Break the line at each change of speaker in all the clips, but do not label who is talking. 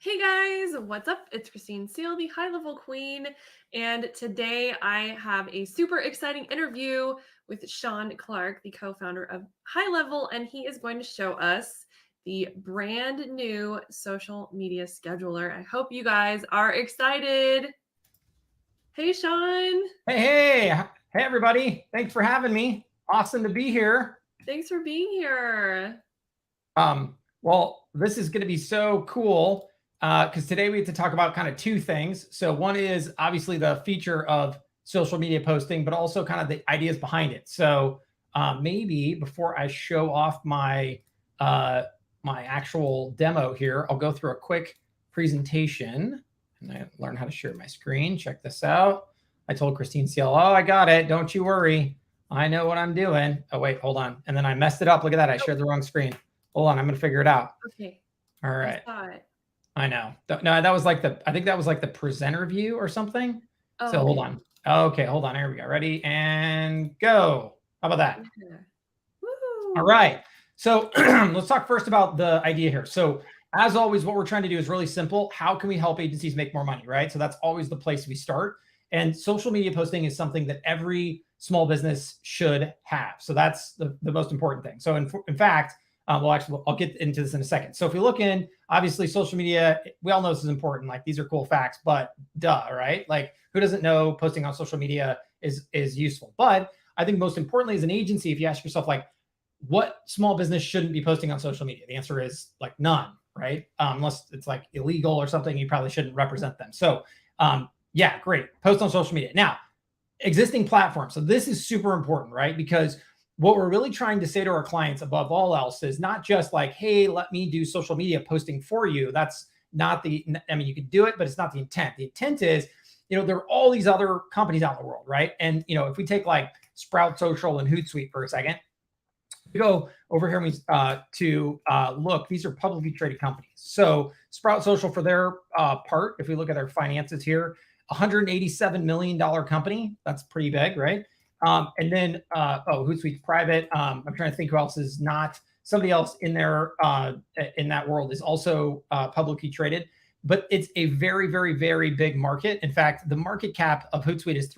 Hey guys, what's up? It's Christine Seal, the high level queen, and today I have a super exciting interview with Shaun Clark, the co-founder of HighLevel, and he is going to show us the brand new social media scheduler. I hope you guys are excited. Hey Shaun,
Hey, everybody. Thanks for having me. Awesome to be here.
thanks for being here.
Well, this is going to be so cool because today we have to talk about kind of two things. So one is obviously the feature of social media posting, but also kind of the ideas behind it. So maybe before I show off my actual demo here, I'll go through a quick presentation and I learn how to share my screen. Check this out. I told Christine Seal, oh, I got it. Don't you worry. I know what I'm doing. Oh, wait, hold on. And then I messed it up. Look at that. I shared the wrong screen. Hold on. I'm going to figure it out.
Okay,
All
I
right.
saw it.
I know. No, that was like I think that was like the presenter view or something.
Oh,
So hold
okay.
on. Okay, hold on. Here we go. Ready and go. How about that?
Yeah.
All
Woo!
right. So let's talk first about the idea here. So as always, what we're trying to do is really simple. How can we help agencies make more money, right? So that's always the place we start. And social media posting is something that every small business should have. So that's the most important thing. So in fact, I'll get into this in a second. So if we look in, obviously social media, we all know this is important. Like these are cool facts, but duh, right? Like who doesn't know posting on social media is useful? But I think most importantly as an agency, if you ask yourself like, what small business shouldn't be posting on social media? The answer is like none, right? Unless it's like illegal or something, you probably shouldn't represent them. So yeah, great. Post on social media. Now, existing platforms. So this is super important, right? Because what we're really trying to say to our clients above all else is not just like, hey, let me do social media posting for you. That's not I mean, you can do it, but it's not the intent. The intent is, there are all these other companies out in the world, right? And, if we take like Sprout Social and Hootsuite for a second, we go over here and look, these are publicly traded companies. So Sprout Social for their part, if we look at their finances here, $187 million company. That's pretty big, right? And then, Hootsuite's private. I'm trying to think who else is not. Somebody else in there in that world is also publicly traded, but it's a very, very, very big market. In fact, the market cap of Hootsuite is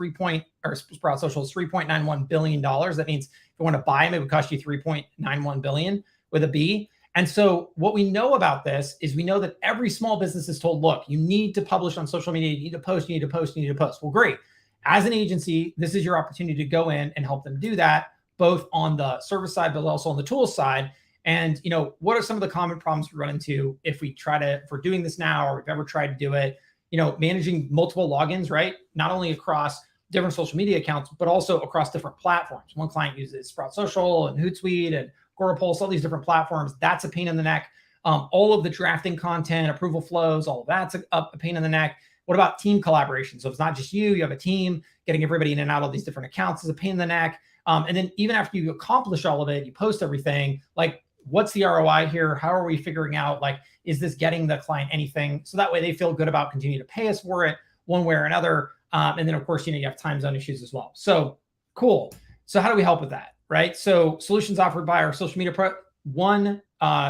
Sprout Social is $3.91 billion. That means if you want to buy them, it would cost you $3.91 billion with a B. And so what we know about this is we know that every small business is told, look, you need to publish on social media, you need to post, you need to post, you need to post. Well, great. As an agency, this is your opportunity to go in and help them do that, both on the service side, but also on the tools side. And, what are some of the common problems we run into if we're doing this now, or we've ever tried to do it, managing multiple logins, right? Not only across different social media accounts, but also across different platforms. One client uses Sprout Social and Hootsuite and Agorapulse, all these different platforms. That's a pain in the neck. All of the drafting content, approval flows, all of that's a pain in the neck. What about team collaboration? So it's not just you have a team. Getting everybody in and out of these different accounts is a pain in the neck. And then even after you accomplish all of it, you post everything, like what's the ROI here? How are we figuring out, like, is this getting the client anything? So that way they feel good about continuing to pay us for it one way or another. And then of course, you have time zone issues as well. So cool. So how do we help with that? Right? So solutions offered by our social media pro, one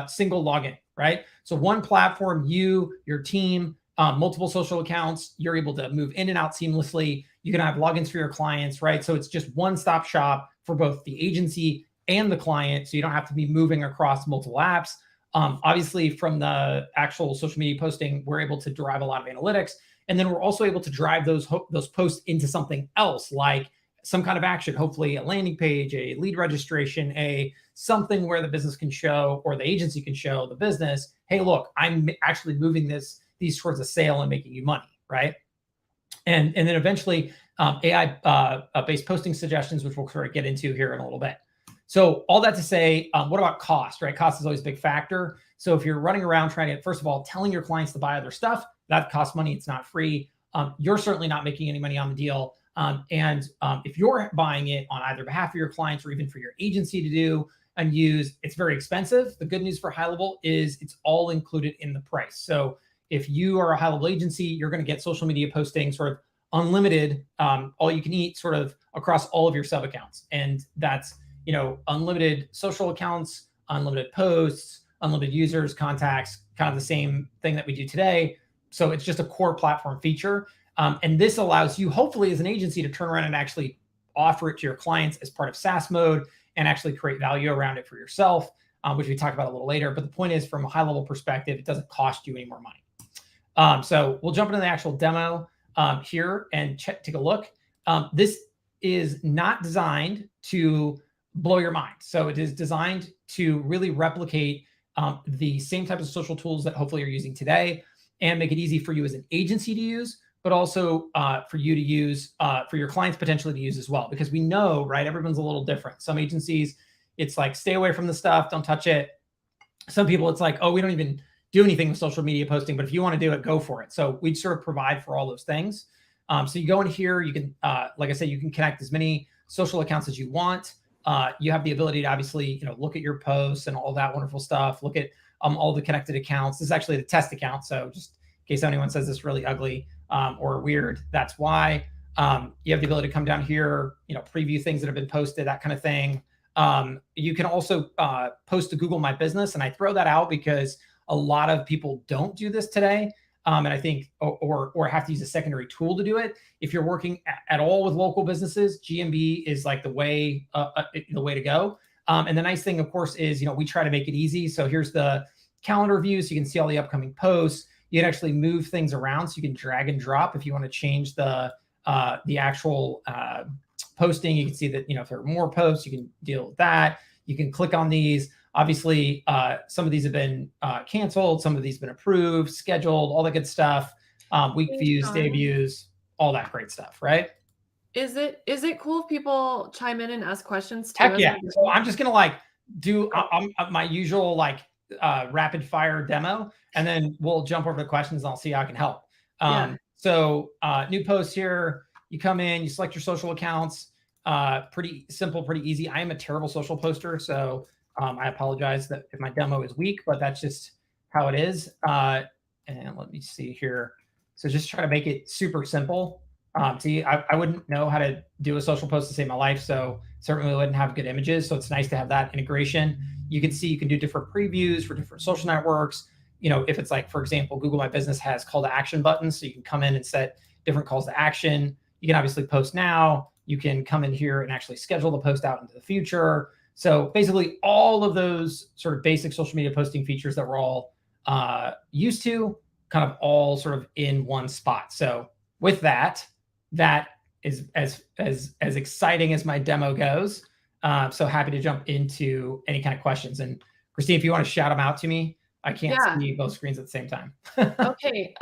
single login, right? So one platform, your team, multiple social accounts, you're able to move in and out seamlessly. You can have logins for your clients, right? So it's just one-stop shop for both the agency and the client. So you don't have to be moving across multiple apps. Obviously, from the actual social media posting, we're able to derive a lot of analytics. And then we're also able to drive those posts into something else, like some kind of action, hopefully a landing page, a lead registration, something where the business can show, or the agency can show the business, hey, look, I'm actually moving these towards a sale and making you money, right? And then eventually AI-based posting suggestions, which we'll sort of get into here in a little bit. So all that to say, what about cost, right? Cost is always a big factor. So if you're running around trying to, first of all, telling your clients to buy other stuff, that costs money. It's not free. You're certainly not making any money on the deal. And if you're buying it on either behalf of your clients or even for your agency to do and use, it's very expensive. The good news for HighLevel is it's all included in the price. So if you are a HighLevel agency, you're going to get social media posting sort of unlimited, all you can eat sort of across all of your sub accounts. And that's, unlimited social accounts, unlimited posts, unlimited users, contacts, kind of the same thing that we do today. So it's just a core platform feature. And this allows you, hopefully, as an agency, to turn around and actually offer it to your clients as part of SaaS mode and actually create value around it for yourself, which we talk about a little later. But the point is, from a high-level perspective, it doesn't cost you any more money. So we'll jump into the actual demo here and take a look. This is not designed to blow your mind. So it is designed to really replicate the same type of social tools that hopefully you're using today and make it easy for you as an agency to use, but also for you to use, for your clients potentially to use as well. Because we know, right, everyone's a little different. Some agencies, it's like, stay away from the stuff, don't touch it. Some people, it's like, oh, we don't even do anything with social media posting, but if you want to do it, go for it. So we sort of provide for all those things. So you go in here, you can, like I said, you can connect as many social accounts as you want. You have the ability to obviously, look at your posts and all that wonderful stuff. Look at all the connected accounts. This is actually the test account. So just in case anyone says this is really ugly or weird, that's why. You have the ability to come down here, preview things that have been posted, that kind of thing. You can also post to Google My Business. And I throw that out because a lot of people don't do this today. And I think, or have to use a secondary tool to do it. If you're working at all with local businesses, GMB is like the way to go. And the nice thing, of course, is, we try to make it easy. So here's the calendar view. So you can see all the upcoming posts. You can actually move things around. So you can drag and drop if you want to change the actual posting. You can see that, if there are more posts, you can deal with that. You can click on these. Obviously, some of these have been canceled. Some of these have been approved, scheduled, all that good stuff. Week views, day views, all that great stuff, right?
Is it cool if people chime in and ask questions too?
Heck yeah. So I'm just going to do my usual rapid fire demo, and then we'll jump over to questions and I'll see how I can help. So new post here, you come in, you select your social accounts, pretty simple, pretty easy. I am a terrible social poster. So I apologize that if my demo is weak, but that's just how it is. And let me see here. So just try to make it super simple. See, I wouldn't know how to do a social post to save my life, so certainly wouldn't have good images. So it's nice to have that integration. You can see you can do different previews for different social networks. If it's like, for example, Google My Business has call to action buttons, so you can come in and set different calls to action. You can obviously post now. You can come in here and actually schedule the post out into the future. So basically all of those sort of basic social media posting features that we're all used to, kind of all sort of in one spot. So with that is as exciting as my demo goes. So happy to jump into any kind of questions. And Christine, if you want to shout them out to me, I can't see both screens at the same time.
Okay.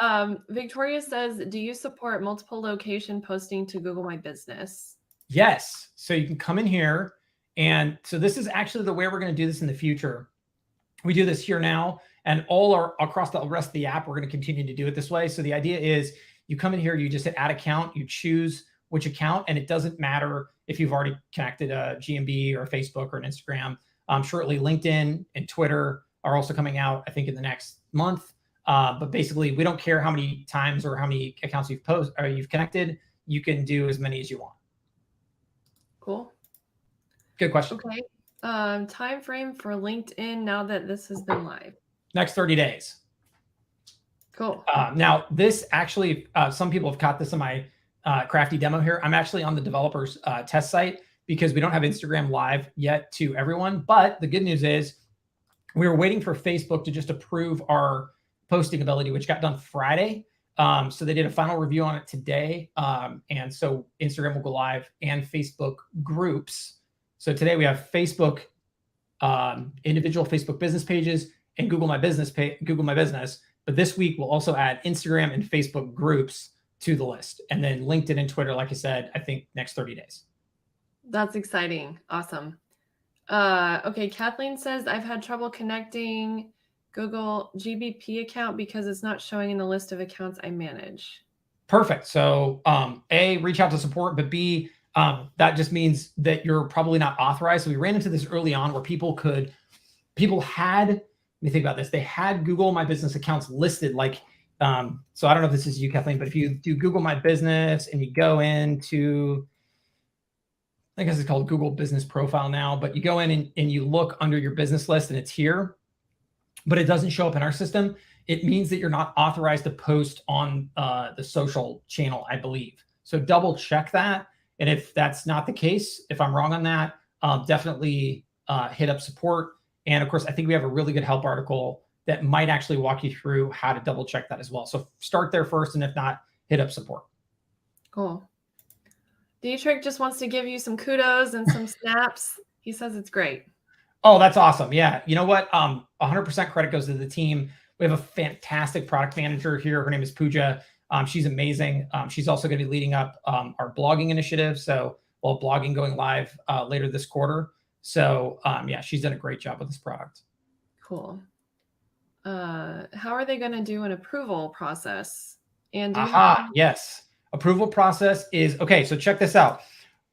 Victoria says, do you support multiple location posting to Google My Business?
Yes. So you can come in here. And so this is actually the way we're going to do this in the future. We do this here now, and across the rest of the app, we're going to continue to do it this way. So the idea is you come in here, you just hit add account, you choose which account, and it doesn't matter if you've already connected a GMB or a Facebook or an Instagram. Shortly, LinkedIn and Twitter are also coming out, I think, in the next month. But basically, we don't care how many times or how many accounts you've connected. You can do as many as you want.
Cool.
Good question.
Okay. Time frame for LinkedIn now that this has been live.
Next 30 days.
Cool.
Now, this actually, some people have caught this in my crafty demo here. I'm actually on the developers test site because we don't have Instagram live yet to everyone. But the good news is we were waiting for Facebook to just approve our posting ability, which got done Friday. So they did a final review on it today. And so Instagram will go live and Facebook groups. So today we have Facebook, individual Facebook business pages and Google My Business. But this week we'll also add Instagram and Facebook groups to the list. And then LinkedIn and Twitter, like I said, I think next 30 days.
That's exciting. Awesome. Okay. Kathleen says, I've had trouble connecting Google GBP account because it's not showing in the list of accounts I manage. Perfect.
So A, reach out to support, but B, that just means that you're probably not authorized. So we ran into this early on where people had, let me think about this. They had Google My Business accounts listed like, so I don't know if this is you, Kathleen, but if you do Google My Business and you go into, I guess it's called Google Business Profile now, but you go in and you look under your business list and it's here. but it doesn't show up in our system, it means that you're not authorized to post on the social channel, I believe. So double check that. And if that's not the case, if I'm wrong on that, definitely hit up support. And of course, I think we have a really good help article that might actually walk you through how to double check that as well. So start there first, and if not, hit up support.
Cool. Dietrich just wants to give you some kudos and some snaps. He says it's great.
Oh, that's awesome. Yeah. You know what? 100% credit goes to the team. We have a fantastic product manager here. Her name is Pooja. She's amazing. She's also going to be leading up our blogging initiative. So we'll have blogging going live later this quarter. So yeah, she's done a great job with this product.
Cool. How are they going to do an approval process? And
yes. Approval process is, okay, so check this out.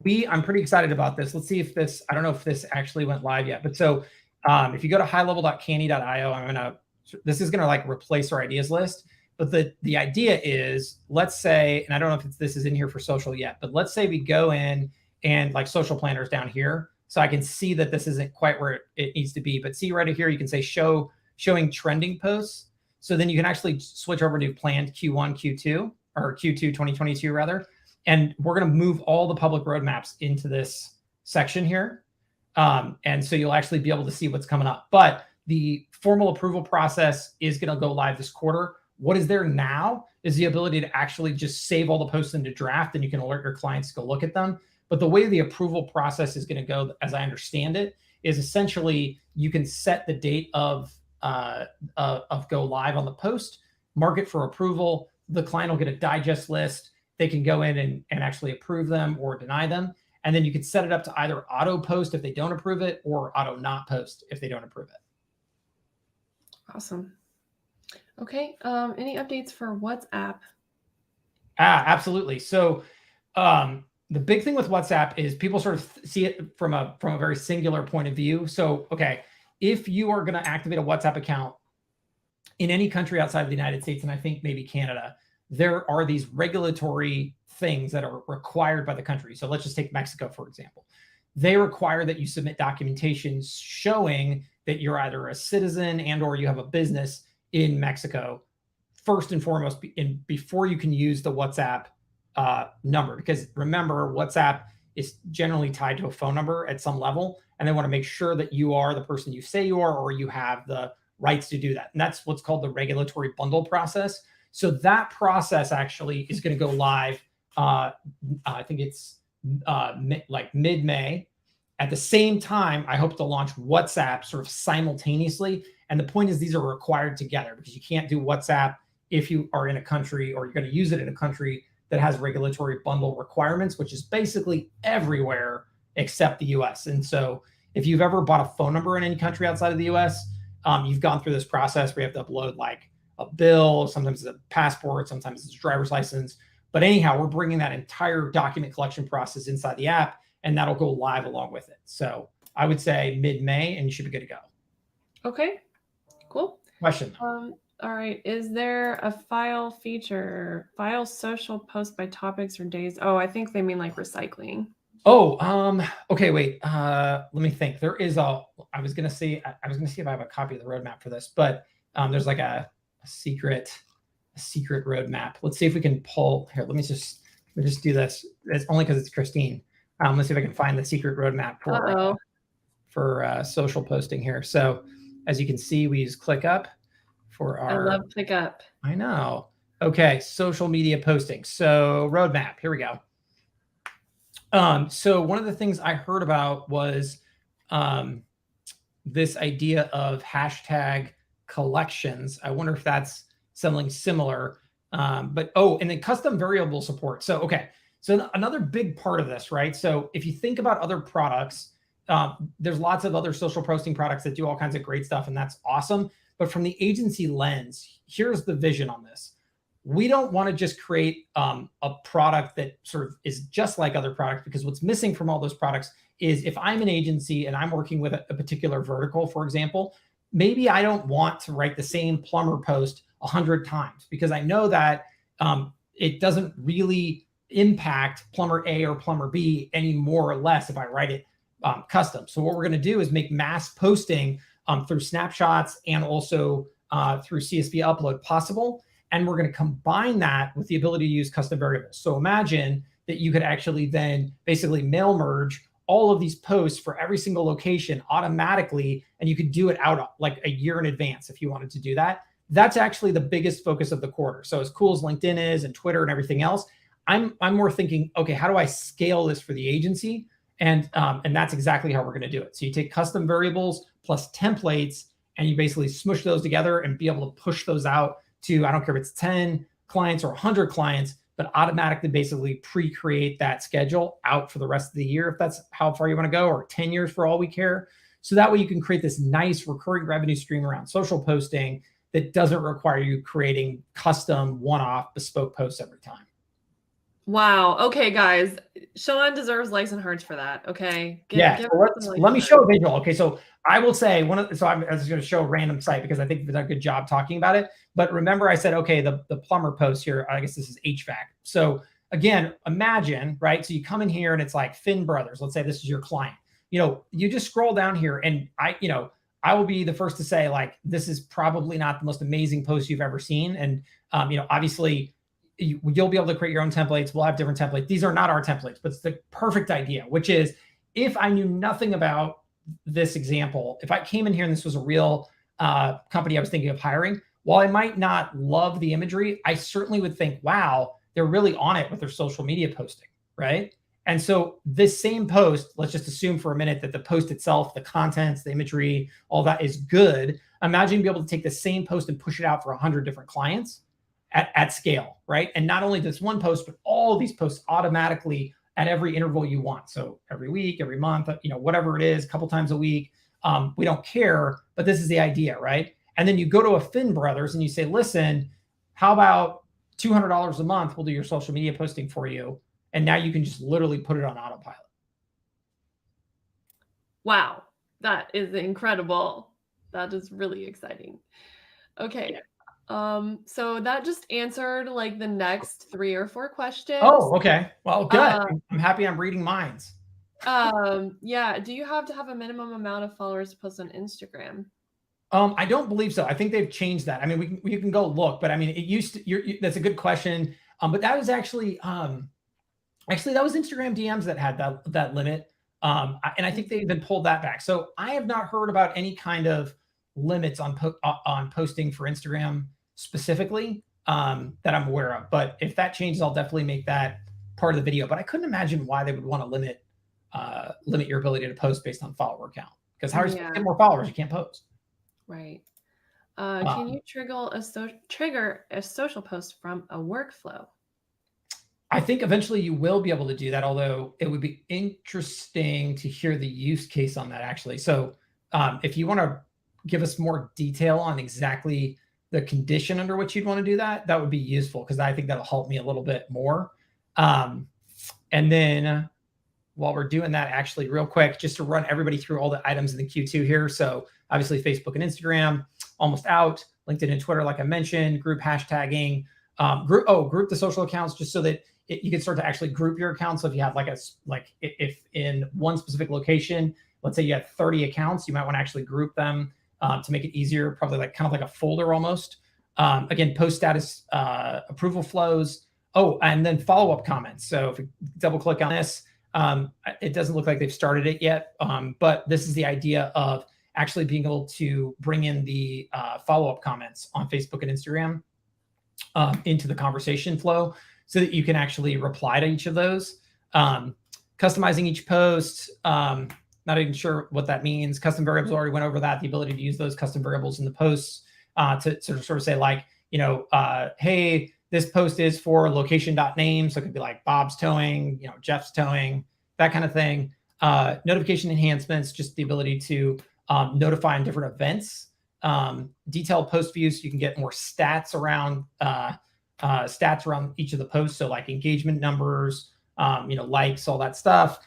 I'm pretty excited about this. Let's see if this, I don't know if this actually went live yet, but so if you go to highlevel.canny.io, this is going to like replace our ideas list. But the idea is, let's say, and I don't know if this is in here for social yet, but let's say we go in and like social planners down here. So I can see that this isn't quite where it needs to be, but see right here, you can say showing trending posts. So then you can actually switch over to planned Q1, Q2, or Q2 2022 rather. And we're going to move all the public roadmaps into this section here. And so you'll actually be able to see what's coming up. But the formal approval process is going to go live this quarter. What is there now is the ability to actually just save all the posts into draft, and you can alert your clients to go look at them. But the way the approval process is going to go, as I understand it, is essentially you can set the date of go live on the post, mark it for approval. The client will get a digest list. They can go in and actually approve them or deny them. And then you can set it up to either auto post if they don't approve it, or auto not post if they don't approve it.
Awesome. Okay. Any updates for WhatsApp?
Absolutely. So the big thing with WhatsApp is people sort of see it from a very singular point of view. So, okay, if you are going to activate a WhatsApp account in any country outside of the United States, and I think maybe Canada, there are these regulatory things that are required by the country. So let's just take Mexico, for example. They require that you submit documentation showing that you're either a citizen and or you have a business in Mexico, first and foremost, before you can use the WhatsApp number. Because remember, WhatsApp is generally tied to a phone number at some level, and they want to make sure that you are the person you say you are, or you have the rights to do that. And that's what's called the regulatory bundle process. So that process actually is going to go live. I think it's like mid-May. At the same time, I hope to launch WhatsApp sort of simultaneously. And the point is, these are required together, because you can't do WhatsApp if you are in a country, or you're going to use it in a country that has regulatory bundle requirements, which is basically everywhere except the US. And so if you've ever bought a phone number in any country outside of the US, you've gone through this process where you have to upload like a bill, sometimes it's a passport, sometimes it's a driver's license. But anyhow, we're bringing that entire document collection process inside the app, and that'll go live along with it. So I would say mid-May, and you should be good to go.
Okay, cool.
Question.
All right. Is there a file feature, file social post by topics or days? Oh, I think they mean like recycling.
Oh, okay, wait. Let me think. There is I was gonna see if I have a copy of the roadmap for this, but there's like a secret roadmap. Let's see if we can pull here. Let me just do this. It's only because it's Christine. Let's see if I can find the secret roadmap for social posting here. So as you can see, we use ClickUp for our.
I love ClickUp.
I know. Okay, social media posting. So roadmap. Here we go. So one of the things I heard about was this idea of hashtag collections. I wonder if that's something similar. And then custom variable support. So, okay. So another big part of this, right? So if you think about other products, there's lots of other social posting products that do all kinds of great stuff, and that's awesome. But from the agency lens, here's the vision on this. We don't want to just create a product that sort of is just like other products, because what's missing from all those products is, if I'm an agency and I'm working with a particular vertical, for example, maybe I don't want to write the same plumber post 100 times, because I know that it doesn't really impact plumber A or plumber B any more or less if I write it custom. So what we're going to do is make mass posting through snapshots and also through CSV upload possible. And we're going to combine that with the ability to use custom variables. So imagine that you could actually then basically mail merge all of these posts for every single location automatically, and you could do it out like a year in advance if you wanted to do that. That's actually the biggest focus of the quarter. So as cool as LinkedIn is and Twitter and everything else, I'm more thinking, okay, how do I scale this for the agency? And that's exactly how we're going to do it. So you take custom variables plus templates, and you basically smush those together and be able to push those out to, I don't care if it's 10 clients or 100 clients, but automatically basically pre-create that schedule out for the rest of the year, if that's how far you want to go, or 10 years for all we care. So that way you can create this nice recurring revenue stream around social posting that doesn't require you creating custom one-off bespoke posts every time.
Wow. Okay, guys. Shaun deserves likes and hearts for that. Okay.
Let me show a visual. Okay, so I will say I was going to show a random site because I think we've done a good job talking about it. But remember, I said, okay, the plumber post here, I guess this is HVAC. So again, imagine, right? So you come in here and it's like Finn Brothers. Let's say this is your client. You just scroll down here, and I will be the first to say, like, this is probably not the most amazing post you've ever seen. And obviously, you'll be able to create your own templates. We'll have different templates. These are not our templates, but it's the perfect idea, which is, if I knew nothing about this example, if I came in here and this was a real company I was thinking of hiring, while I might not love the imagery, I certainly would think, wow, they're really on it with their social media posting, right? And so this same post, let's just assume for a minute that the post itself, the contents, the imagery, all that is good. Imagine being able to take the same post and push it out for 100 different clients at scale, right? And not only this one post, but all these posts automatically at every interval you want. So every week, every month, whatever it is, a couple times a week, we don't care, but this is the idea, right? And then you go to a Finn Brothers and you say, listen, how about $200 a month? We'll do your social media posting for you. And now you can just literally put it on autopilot.
Wow, that is incredible. That is really exciting. Okay. Yeah. So that just answered like the next 3 or 4 questions.
Oh, okay. Well, good. I'm happy I'm reading minds.
Yeah. Do you have to have a minimum amount of followers to post on Instagram?
I don't believe so. I think they've changed that. I mean, you can go look, but I mean, it used to, that's a good question. But that was actually that was Instagram DMs that had that limit. And I think they even pulled that back. So I have not heard about any kind of limits on posting for Instagram specifically that I'm aware of. But if that changes, I'll definitely make that part of the video. But I couldn't imagine why they would want to limit your ability to post based on follower count. Because how are you supposed to get more followers? You can't post.
Right. Can you trigger a social post from a workflow?
I think eventually you will be able to do that, although it would be interesting to hear the use case on that, actually. So if you want to give us more detail on exactly the condition under which you'd want to do that, that would be useful, because I think that'll help me a little bit more. And then while we're doing that, actually, real quick, just to run everybody through all the items in the Q2 here. So obviously Facebook and Instagram, almost out. LinkedIn and Twitter, like I mentioned, group hashtagging, group the social accounts, just so that you can start to actually group your accounts. So if you have if in one specific location, let's say you have 30 accounts, you might want to actually group them to make it easier, probably kind of like a folder almost. Again, post status, approval flows. Oh, and then follow-up comments. So if you double click on this, it doesn't look like they've started it yet, but this is the idea of actually being able to bring in the follow-up comments on Facebook and Instagram into the conversation flow, so that you can actually reply to each of those. Customizing each post, not even sure what that means. Custom variables, already went over that, the ability to use those custom variables in the posts to sort of say, like, hey, this post is for location.name. So it could be like Bob's towing, Jeff's towing, that kind of thing. Notification enhancements, just the ability to notify on different events. Detailed post views, so you can get more stats around each of the posts. So like engagement numbers, likes, all that stuff.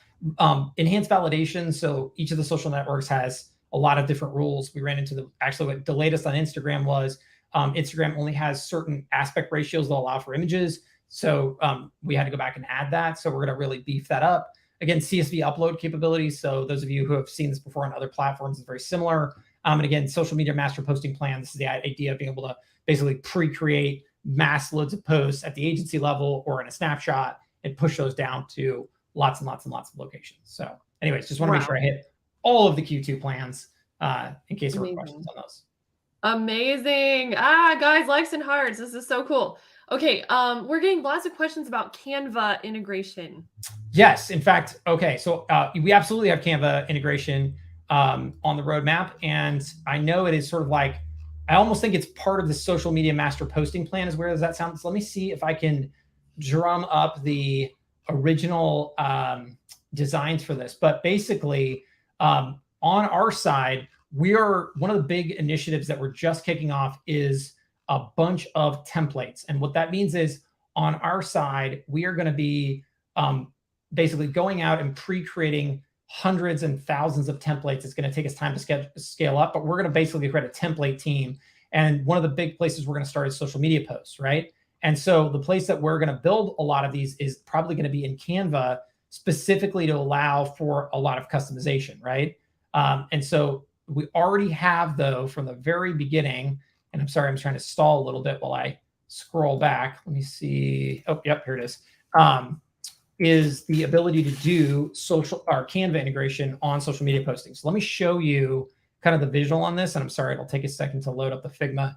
Enhanced validation. So each of the social networks has a lot of different rules. We ran into what the latest on Instagram was, Instagram only has certain aspect ratios that allow for images. So we had to go back and add that. So we're going to really beef that up. Again, CSV upload capabilities. So those of you who have seen this before on other platforms, it's very similar. And again, social media master posting plan, this is the idea of being able to basically pre-create mass loads of posts at the agency level or in a snapshot and push those down to lots and lots and lots of locations. So anyways, just want to make sure I hit all of the Q2 plans in case there were questions on those.
Amazing. Guys, likes and hearts. This is so cool. Okay, we're getting lots of questions about Canva integration.
Yes, in fact, okay, so we absolutely have Canva integration on the roadmap, and I know it is sort of like, I almost think it's part of the social media master posting plan. Is where does that sound? So let me see if I can drum up the original designs for this. But basically, on our side, we are, one of the big initiatives that we're just kicking off is a bunch of templates. And what that means is on our side, we are going to be basically going out and pre-creating hundreds and thousands of templates. It's going to take us time to scale up, but we're going to basically create a template team. And one of the big places we're going to start is social media posts, right? And so the place that we're going to build a lot of these is probably going to be in Canva, specifically to allow for a lot of customization, right? And so we already have, though, from the very beginning, and I'm sorry, I'm trying to stall a little bit while I scroll back. Let me see. Oh, yep, here it is the ability to do social or Canva integration on social media posting. So let me show you kind of the visual on this. And I'm sorry, it'll take a second to load up the Figma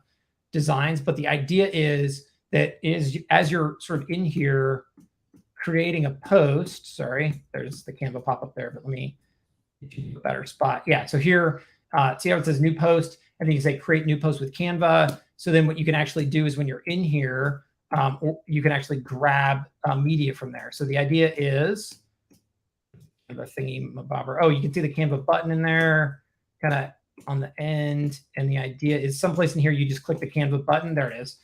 designs. But the idea is that as you're sort of in here creating a post, sorry, there's the Canva pop up there, but let me get you a better spot. Yeah, so here, see how it says new post? And then you say create new post with Canva. So then what you can actually do is when you're in here, you can actually grab media from there. So the idea is the thingy mabobber. Oh, you can see the Canva button in there, kind of on the end. And the idea is someplace in here, you just click the Canva button. There it is.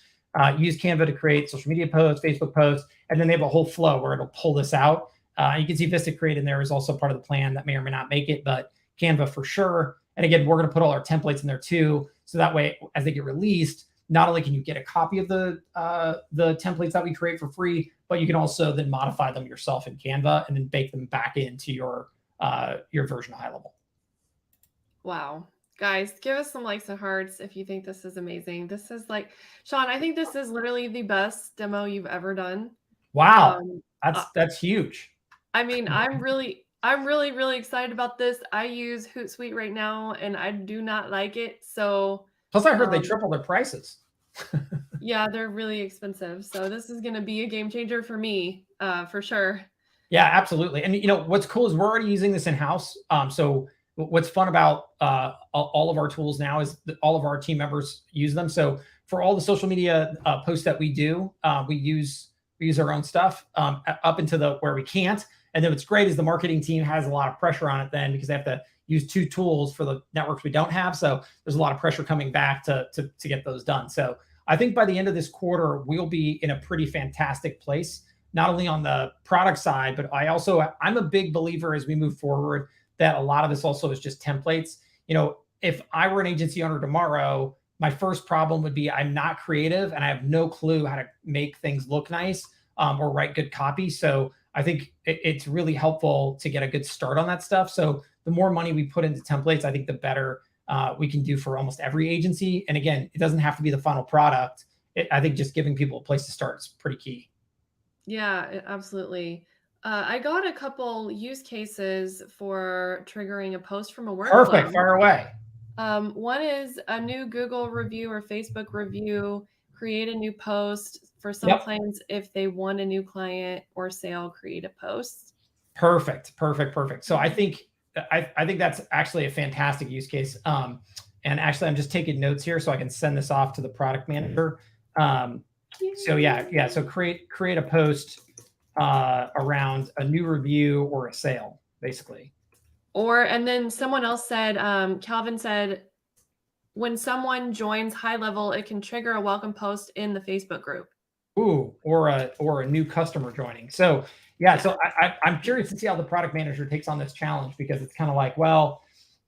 Use Canva to create social media posts, Facebook posts, and then they have a whole flow where it'll pull this out. You can see Vista Create in there is also part of the plan that may or may not make it, but Canva for sure. And again, we're going to put all our templates in there too. So that way, as they get released, not only can you get a copy of the templates that we create for free, but you can also then modify them yourself in Canva and then bake them back into your version of HighLevel.
Wow. Guys, give us some likes and hearts if you think this is amazing. This is like, Shaun, I think this is literally the best demo you've ever done.
Wow. That's huge.
I mean, I'm really excited about this. I use Hootsuite right now and I do not like it. So
plus I heard they tripled their prices.
Yeah, they're really expensive. So this is going to be a game changer for me, for sure.
Yeah, absolutely. And you know, what's cool is we're already using this in-house. So what's fun about all of our tools now is that all of our team members use them. So for all the social media posts that we do, we use our own stuff up into where we can't. And then what's great is the marketing team has a lot of pressure on it then because they have to use two tools for the networks we don't have. So there's a lot of pressure coming back to get those done. So I think by the end of this quarter, we'll be in a pretty fantastic place, not only on the product side, but I'm a big believer as we move forward that a lot of this also is just templates. You know, if I were an agency owner tomorrow, my first problem would be I'm not creative and I have no clue how to make things look nice or write good copy. So I think it's really helpful to get a good start on that stuff. So the more money we put into templates, I think the better we can do for almost every agency. And again, it doesn't have to be the final product. I think just giving people a place to start is pretty key.
Yeah, absolutely. I got a couple use cases for triggering a post from a workflow.
Perfect, fire away.
One is a new Google review or Facebook review, create a new post for some clients if they want a new client or sale, create a post.
Perfect. So I think that's actually a fantastic use case. And actually, I'm just taking notes here so I can send this off to the product manager. So yeah. So create a post around a new review or a sale, basically.
And then someone else said, Calvin said, when someone joins HighLevel, it can trigger a welcome post in the Facebook group.
Ooh, or a new customer joining. So yeah. So I'm curious to see how the product manager takes on this challenge because it's kind of like, well,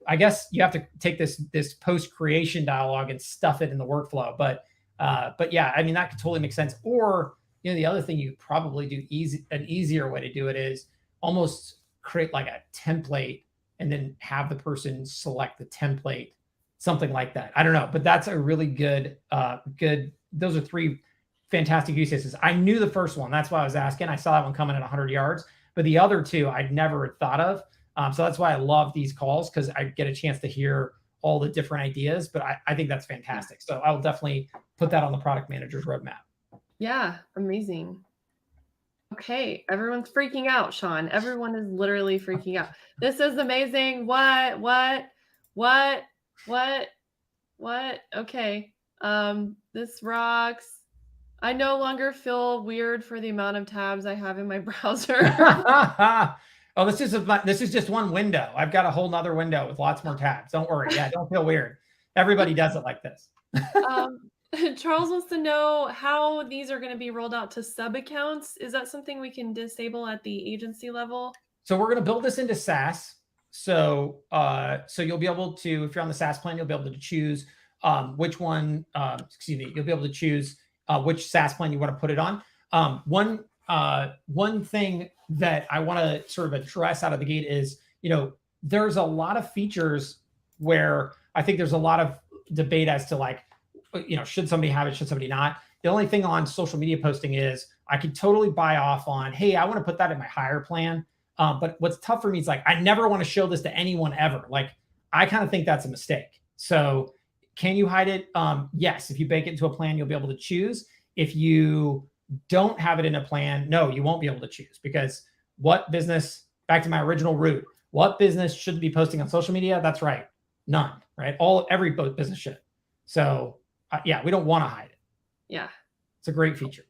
I guess you have to take this post creation dialogue and stuff it in the workflow. But yeah, I mean, that could totally make sense. Or, you know, the other thing you probably do an easier way to do it is almost create like a template and then have the person select the template something like that. I don't know, but that's a really good, those are three fantastic use cases. I knew the first one. That's why I was asking. I saw that one coming at 100 yards, but the other two I'd never thought of. So that's why I love these calls, because I get a chance to hear all the different ideas, but I think that's fantastic. So I will definitely put that on the product manager's roadmap.
Yeah, amazing. Okay, everyone's freaking out, Shaun. Everyone is literally freaking out. This is amazing. What? Okay. This rocks. I no longer feel weird for the amount of tabs I have in my browser.
Oh, this is just one window. I've got a whole nother window with lots more tabs. Don't worry. Yeah, don't feel weird. Everybody does it like this.
Charles wants to know how these are going to be rolled out to sub accounts. Is that something we can disable at the agency level?
So we're going to build this into SaaS. So you'll be able to, if you're on the SaaS plan, you'll be able to choose which one. You'll be able to choose which SaaS plan you want to put it on. One thing that I want to sort of address out of the gate is, there's a lot of features where I think there's a lot of debate as to like, should somebody have it? Should somebody not? The only thing on social media posting is I could totally buy off on, hey, I want to put that in my higher plan. But what's tough for me is like, I never want to show this to anyone ever. Like, I kind of think that's a mistake. So can you hide it? Yes. If you bake it into a plan, you'll be able to choose. If you don't have it in a plan, no, you won't be able to choose, because what business, back to my original route, what business should be posting on social media? That's right. None, right? Every business should. So yeah, we don't want to hide it.
Yeah.
It's a great feature.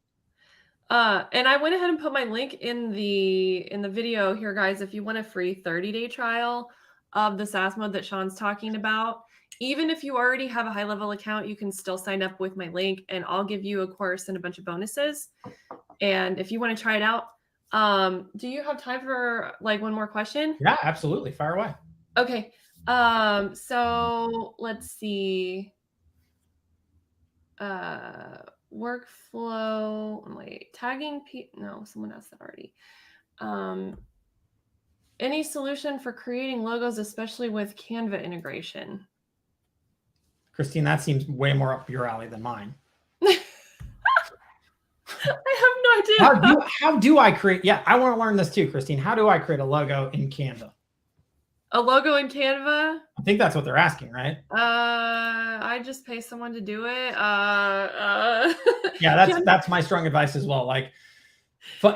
And I went ahead and put my link in the video here, guys. If you want a free 30-day trial of the SaaS mode that Shaun's talking about, even if you already have a HighLevel account, you can still sign up with my link, and I'll give you a course and a bunch of bonuses. And if you want to try it out, do you have time for like one more question?
Yeah, absolutely. Fire away.
Okay. So let's see. Workflow. Wait, tagging. No, someone asked that already. Any solution for creating logos, especially with Canva integration?
Christine, that seems way more up your alley than mine.
I have no idea.
How do I create? Yeah, I want to learn this too, Christine. How do I create a logo in Canva?
A logo in Canva?
I think that's what they're asking, right?
I just pay someone to do it.
Yeah, that's my strong advice as well. Like,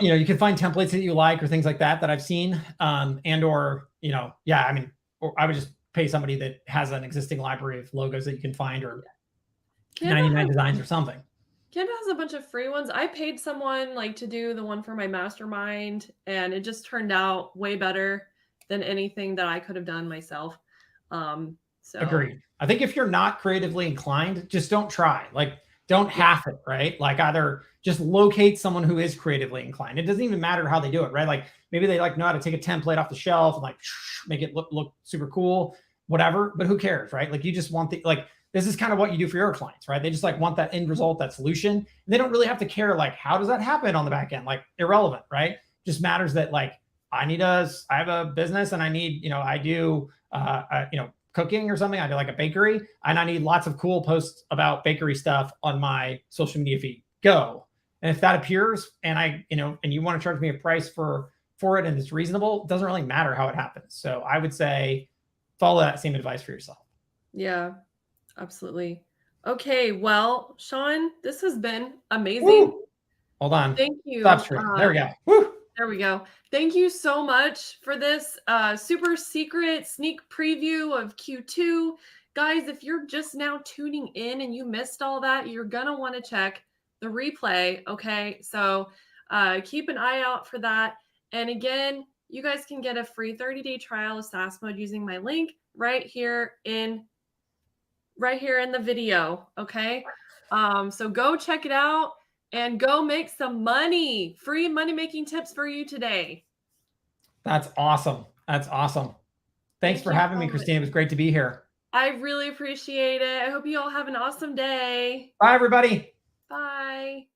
you can find templates that you like or things like that I've seen, or I would just pay somebody that has an existing library of logos that you can find, or 99 designs or something.
Canva has a bunch of free ones. I paid someone like to do the one for my mastermind, and it just turned out way better than anything that I could have done myself. So
agreed. I think if you're not creatively inclined, just don't try. Like, don't half it, right? Like, either just locate someone who is creatively inclined. It doesn't even matter how they do it, right? Like, maybe they know how to take a template off the shelf and like make it look super cool, whatever. But who cares, right? Like, you just want this is kind of what you do for your clients, right? They just like want that end result, that solution. And they don't really have to care like, how does that happen on the back end? Like, irrelevant, right? Just matters that like, I have a business and I need, I do, cooking or something. I do like a bakery, and I need lots of cool posts about bakery stuff on my social media feed. Go. And if that appears and and you want to charge me a price for it and it's reasonable, it doesn't really matter how it happens. So I would say follow that same advice for yourself.
Yeah, absolutely. Okay. Well, Shaun, this has been amazing.
Woo! Hold on.
Thank you.
Stop screen. There we go. Woo!
There we go. Thank you so much for this super secret sneak preview of Q2. Guys, if you're just now tuning in and you missed all that, you're going to want to check the replay, okay? So keep an eye out for that. And again, you guys can get a free 30-day trial of SaaS mode using my link right here in the video, okay? So go check it out. And go make some money. Free money-making tips for you today.
That's awesome. That's awesome. Thanks for having me, Christine. It was great to be here.
I really appreciate it. I hope you all have an awesome day.
Bye, everybody.
Bye.